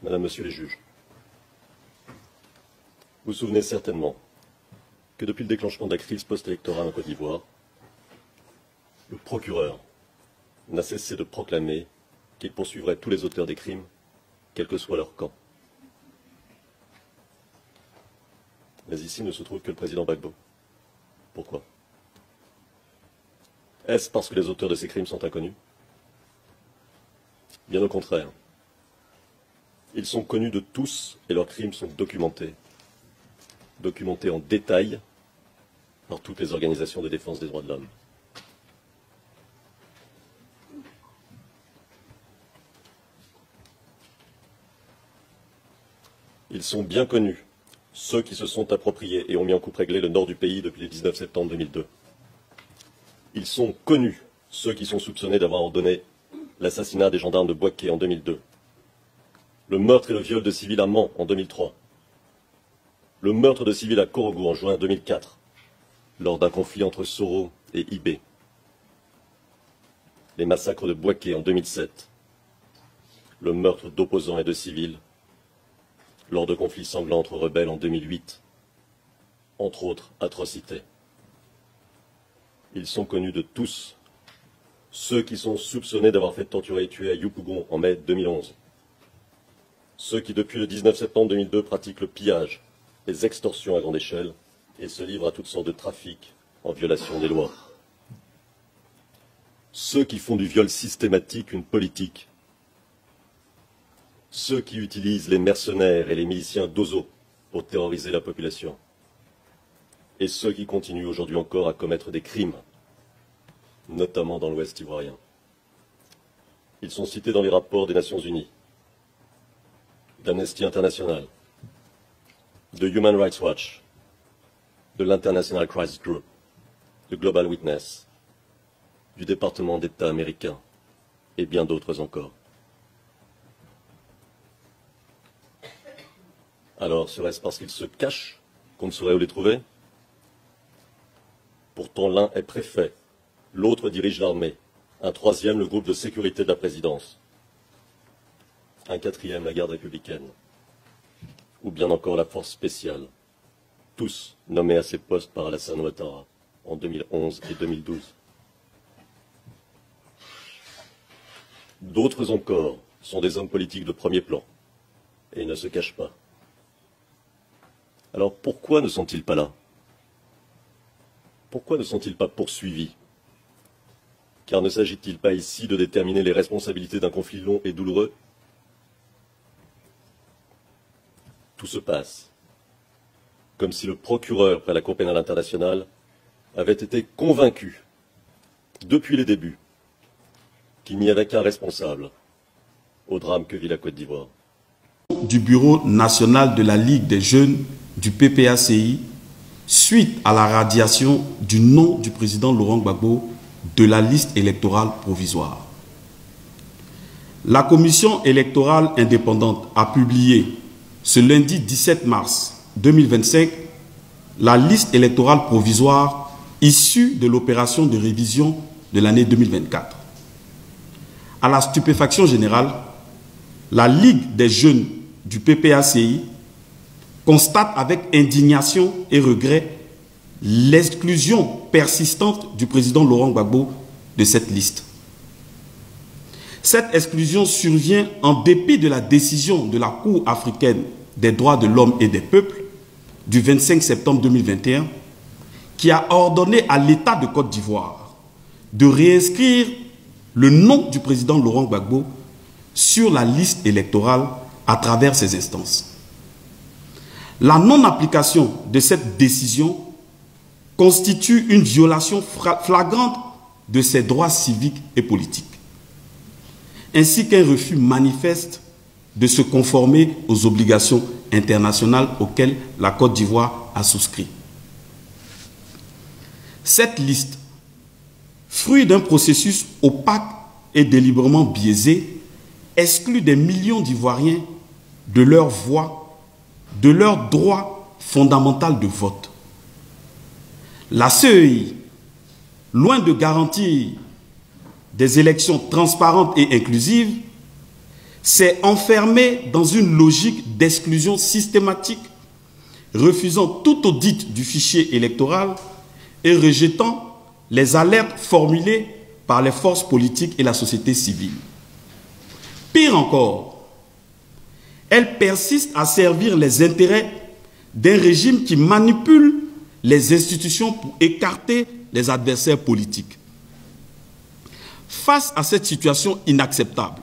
Madame, Monsieur les juges, vous vous souvenez certainement que depuis le déclenchement de la crise post-électorale en Côte d'Ivoire, le procureur n'a cessé de proclamer qu'il poursuivrait tous les auteurs des crimes, quel que soit leur camp. Mais ici ne se trouve que le président Gbagbo. Pourquoi? Est-ce parce que les auteurs de ces crimes sont inconnus? Bien au contraire. Ils sont connus de tous et leurs crimes sont documentés. Documentés en détail par toutes les organisations de défense des droits de l'homme. Ils sont bien connus, ceux qui se sont appropriés et ont mis en coupe réglée le nord du pays depuis le 19 septembre 2002. Ils sont connus, ceux qui sont soupçonnés d'avoir ordonné l'assassinat des gendarmes de Bouaké en 2002, le meurtre et le viol de civils à Mans en 2003, le meurtre de civils à Korogo en juin 2004, lors d'un conflit entre Soro et Ibé, les massacres de Bouaké en 2007, le meurtre d'opposants et de civils lors de conflits sanglants entre rebelles en 2008, entre autres atrocités. Ils sont connus de tous, ceux qui sont soupçonnés d'avoir fait torturer et tuer à Yopougon en mai 2011, ceux qui depuis le 19 septembre 2002 pratiquent le pillage, les extorsions à grande échelle et se livrent à toutes sortes de trafics en violation des lois, ceux qui font du viol systématique une politique, ceux qui utilisent les mercenaires et les miliciens d'Ozo pour terroriser la population, et ceux qui continuent aujourd'hui encore à commettre des crimes, notamment dans l'Ouest ivoirien. Ils sont cités dans les rapports des Nations Unies, d'Amnesty International, de Human Rights Watch, de l'International Crisis Group, de Global Witness, du département d'État américain et bien d'autres encore. Alors, serait-ce parce qu'ils se cachent qu'on ne saurait où les trouver? Pourtant, l'un est préfet, l'autre dirige l'armée, un troisième le groupe de sécurité de la présidence, un quatrième la garde républicaine, ou bien encore la force spéciale, tous nommés à ces postes par Alassane Ouattara en 2011 et 2012. D'autres encore sont des hommes politiques de premier plan et ne se cachent pas. Alors pourquoi ne sont-ils pas là? Pourquoi ne sont-ils pas poursuivis? Car ne s'agit-il pas ici de déterminer les responsabilités d'un conflit long et douloureux? Tout se passe comme si le procureur près la Cour pénale internationale avait été convaincu, depuis les débuts, qu'il n'y avait qu'un responsable au drame que vit la Côte d'Ivoire. Du Bureau national de la Ligue des jeunes du PPACI, suite à la radiation du nom du président Laurent Gbagbo de la liste électorale provisoire. La commission électorale indépendante a publié ce lundi 17 mars 2025 la liste électorale provisoire issue de l'opération de révision de l'année 2024. À la stupéfaction générale, la Ligue des jeunes du PPACI constate avec indignation et regret l'exclusion persistante du président Laurent Gbagbo de cette liste. Cette exclusion survient en dépit de la décision de la Cour africaine des droits de l'homme et des peuples du 25 septembre 2021 qui a ordonné à l'État de Côte d'Ivoire de réinscrire le nom du président Laurent Gbagbo sur la liste électorale à travers ses instances. La non-application de cette décision constitue une violation flagrante de ses droits civiques et politiques, ainsi qu'un refus manifeste de se conformer aux obligations internationales auxquelles la Côte d'Ivoire a souscrit. Cette liste, fruit d'un processus opaque et délibérément biaisé, exclut des millions d'Ivoiriens de leur voix, de leur droit fondamental de vote. La CEI, loin de garantir des élections transparentes et inclusives, s'est enfermé dans une logique d'exclusion systématique, refusant tout audit du fichier électoral et rejetant les alertes formulées par les forces politiques et la société civile. Pire encore, elle persiste à servir les intérêts d'un régime qui manipule les institutions pour écarter les adversaires politiques. Face à cette situation inacceptable,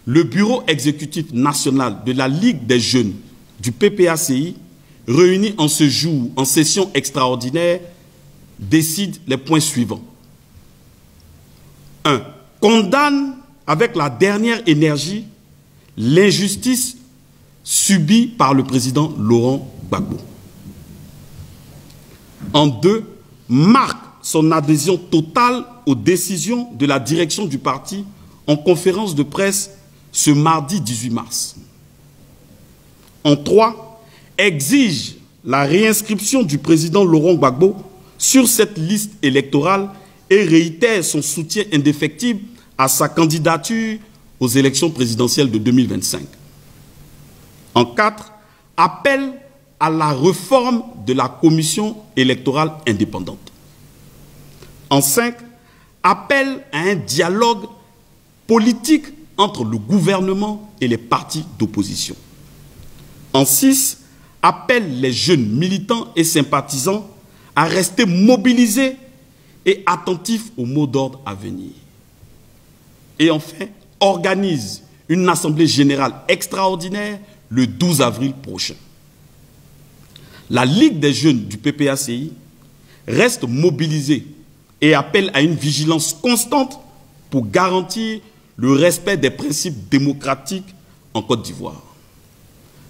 le Bureau exécutif national de la Ligue des jeunes du PPACI, réuni en ce jour en session extraordinaire, décide les points suivants. 1. Condamne avec la dernière énergie l'injustice subie par le président Laurent Gbagbo. En 2, marque son adhésion totale aux décisions de la direction du parti en conférence de presse ce mardi 18 mars. En 3, exige la réinscription du président Laurent Gbagbo sur cette liste électorale et réitère son soutien indéfectible à sa candidature aux élections présidentielles de 2025. En 4, appelle à la réforme de la commission électorale indépendante. En 5, appelle à un dialogue politique entre le gouvernement et les partis d'opposition. En 6, appelle les jeunes militants et sympathisants à rester mobilisés et attentifs aux mots d'ordre à venir. Et enfin, organise une assemblée générale extraordinaire le 12 avril prochain. La Ligue des jeunes du PPACI reste mobilisée et appelle à une vigilance constante pour garantir le respect des principes démocratiques en Côte d'Ivoire.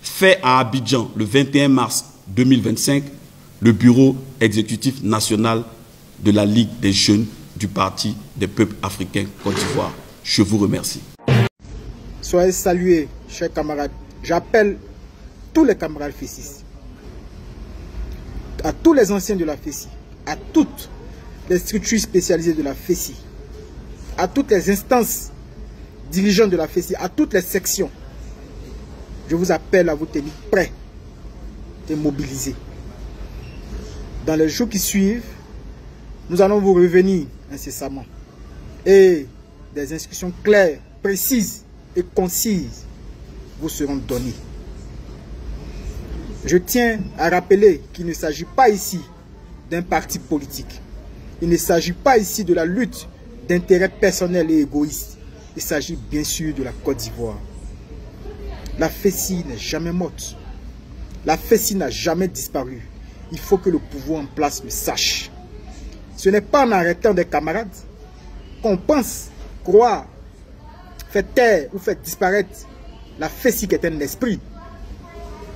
Fait à Abidjan le 21 mars 2025, le Bureau exécutif national de la Ligue des jeunes du Parti des peuples africains Côte d'Ivoire. Je vous remercie. Soyez salués, chers camarades. J'appelle tous les camarades FECIS, à tous les anciens de la FECI, à toutes les structures spécialisées de la FECI, à toutes les instances dirigeantes de la FECI, à toutes les sections. Je vous appelle à vous tenir prêts et mobilisés. Dans les jours qui suivent, nous allons vous revenir incessamment. Et des instructions claires, précises et concises vous seront données. Je tiens à rappeler qu'il ne s'agit pas ici d'un parti politique. Il ne s'agit pas ici de la lutte d'intérêts personnels et égoïstes. Il s'agit bien sûr de la Côte d'Ivoire. La FECI n'est jamais morte. La FECI n'a jamais disparu. Il faut que le pouvoir en place le sache. Ce n'est pas en arrêtant des camarades qu'on pense, croire, faire taire ou faire disparaître la FECI qui est un esprit.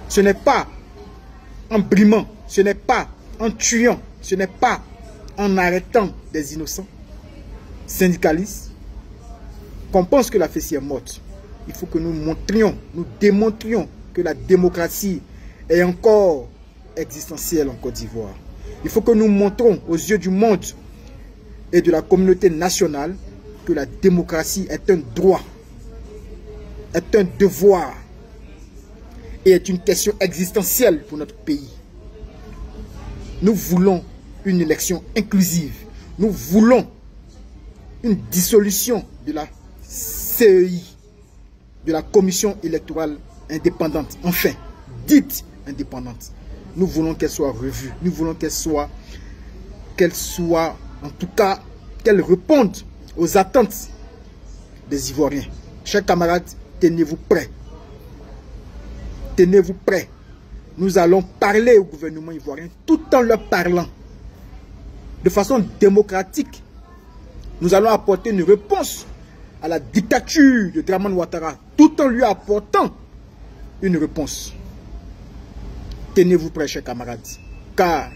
Ce n'est pas en brimant, ce n'est pas en tuant, ce n'est pas en arrêtant des innocents syndicalistes qu'on pense que la FECI est morte. Il faut que nous montrions, nous démontrions que la démocratie est encore existentielle en Côte d'Ivoire. Il faut que nous montrons aux yeux du monde et de la communauté nationale que la démocratie est un droit, est un devoir et est une question existentielle pour notre pays. Nous voulons une élection inclusive. Nous voulons une dissolution de la CEI, de la commission électorale indépendante, enfin, dite indépendante. Nous voulons qu'elle soit revue, nous voulons qu'elle soit, en tout cas, qu'elle réponde aux attentes des Ivoiriens. Chers camarades, tenez-vous prêts. Tenez-vous prêts. Nous allons parler au gouvernement ivoirien tout en leur parlant de façon démocratique. Nous allons apporter une réponse à la dictature de Dramane Ouattara tout en lui apportant une réponse. Tenez-vous prêts, chers camarades, car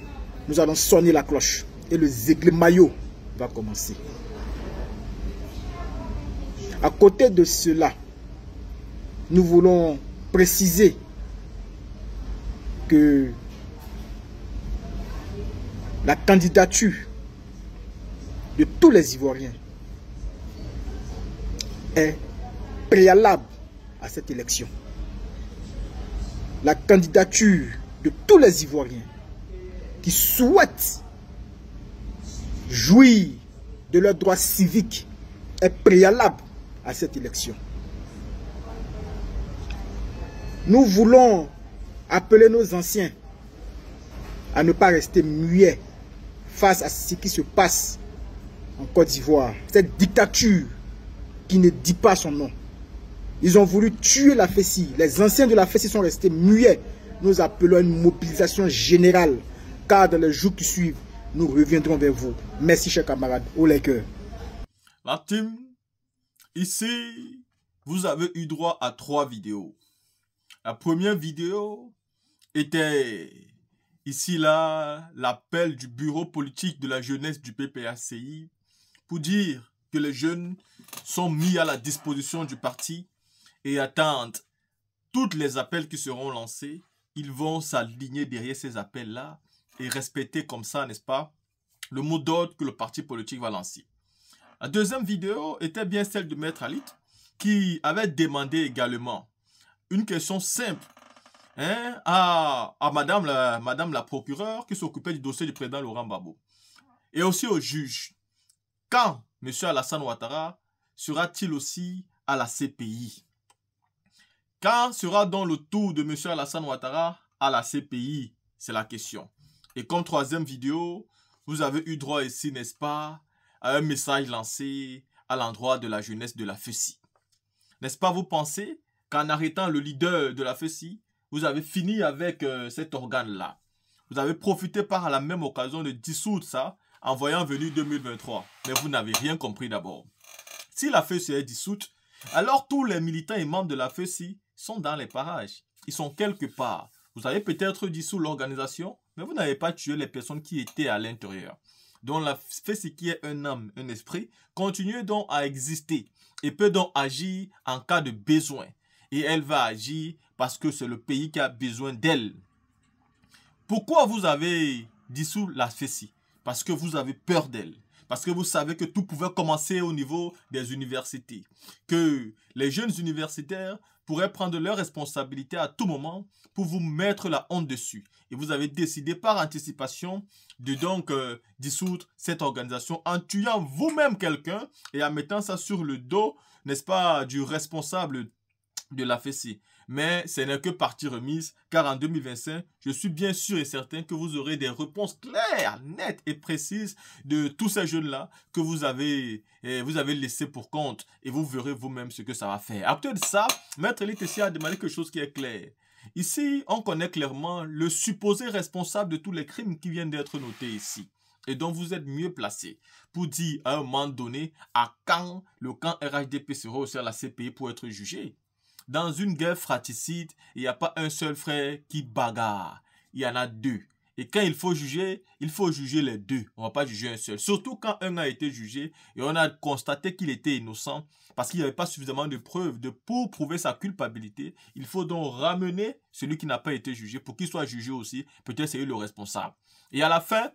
nous allons sonner la cloche et le zéglé-maillot va commencer. À côté de cela, nous voulons préciser que la candidature de tous les Ivoiriens est préalable à cette élection. La candidature de tous les Ivoiriens qui souhaitent jouir de leurs droits civiques est préalable à cette élection. Nous voulons appeler nos anciens à ne pas rester muets face à ce qui se passe en Côte d'Ivoire. Cette dictature qui ne dit pas son nom. Ils ont voulu tuer la FESI. Les anciens de la FESI sont restés muets. Nous appelons à une mobilisation générale. Car dans les jours qui suivent, nous reviendrons vers vous. Merci, chers camarades. Au cœur. La team, ici, vous avez eu droit à 3 vidéos. La première vidéo était ici là l'appel du bureau politique de la jeunesse du PPACI pour dire que les jeunes sont mis à la disposition du parti et attendent tous les appels qui seront lancés. Ils vont s'aligner derrière ces appels-là et respecter comme ça, n'est-ce pas, le mot d'ordre que le parti politique va lancer. La deuxième vidéo était bien celle de Maître Alit qui avait demandé également une question simple à madame la procureure qui s'occupait du dossier du président Laurent Gbagbo. Et aussi au juge. Quand M. Alassane Ouattara sera-t-il aussi à la CPI? Quand sera donc le tour de M. Alassane Ouattara à la CPI? C'est la question. Et comme troisième vidéo, vous avez eu droit ici, n'est-ce pas, à un message lancé à l'endroit de la jeunesse de la FESI. N'est-ce pas, vous pensez qu'en arrêtant le leader de la FESI, vous avez fini avec cet organe-là? Vous avez profité par la même occasion de dissoudre ça en voyant venir 2023. Mais vous n'avez rien compris d'abord. Si la FESI est dissoute, alors tous les militants et membres de la FESI sont dans les parages. Ils sont quelque part. Vous avez peut-être dissous l'organisation, mais vous n'avez pas tué les personnes qui étaient à l'intérieur. Donc la FESI qui est un âme, un esprit, continue donc à exister et peut donc agir en cas de besoin. Et elle va agir parce que c'est le pays qui a besoin d'elle. Pourquoi vous avez dissous la FESI? Parce que vous avez peur d'elle. Parce que vous savez que tout pouvait commencer au niveau des universités. Que les jeunes universitaires pourraient prendre leurs responsabilités à tout moment pour vous mettre la honte dessus. Et vous avez décidé par anticipation de donc dissoudre cette organisation en tuant vous-même quelqu'un et en mettant ça sur le dos, n'est-ce pas, du responsable de la FESI. Mais ce n'est que partie remise, car en 2025, je suis bien sûr et certain que vous aurez des réponses claires, nettes et précises de tous ces jeunes-là que vous avez laissés pour compte. Et vous verrez vous-même ce que ça va faire. Après de ça, Maître Alit ici a demandé quelque chose qui est clair. Ici, on connaît clairement le supposé responsable de tous les crimes qui viennent d'être notés ici. Et donc, vous êtes mieux placé pour dire à un moment donné à quand le camp RHDP sera aussi à la CPI pour être jugé. Dans une guerre fratricide, il n'y a pas un seul frère qui bagarre. Il y en a deux. Et quand il faut juger les deux. On ne va pas juger un seul. Surtout quand un a été jugé et on a constaté qu'il était innocent parce qu'il n'y avait pas suffisamment de preuves pour prouver sa culpabilité. Il faut donc ramener celui qui n'a pas été jugé pour qu'il soit jugé aussi. Peut-être c'est lui le responsable. Et à la fin,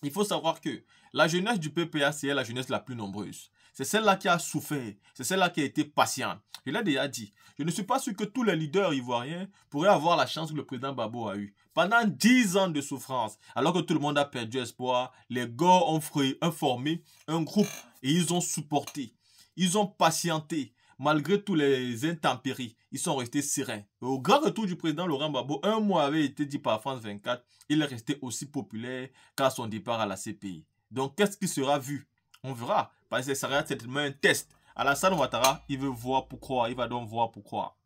il faut savoir que la jeunesse du PPA, c'est la jeunesse la plus nombreuse. C'est celle-là qui a souffert. C'est celle-là qui a été patiente. Je l'ai déjà dit. Je ne suis pas sûr que tous les leaders ivoiriens pourraient avoir la chance que le président Gbagbo a eu. Pendant 10 ans de souffrance, alors que tout le monde a perdu espoir, les gars ont formé un groupe et ils ont supporté. Ils ont patienté. Malgré tous les intempéries, ils sont restés sereins. Et au grand retour du président Laurent Gbagbo, un mois avait été dit par France 24, il est resté aussi populaire qu'à son départ à la CPI. Donc, qu'est-ce qui sera vu? On verra. Parce que ça sera certainement un test. Alassane Ouattara, il veut voir pour croire. Il va donc voir pour croire.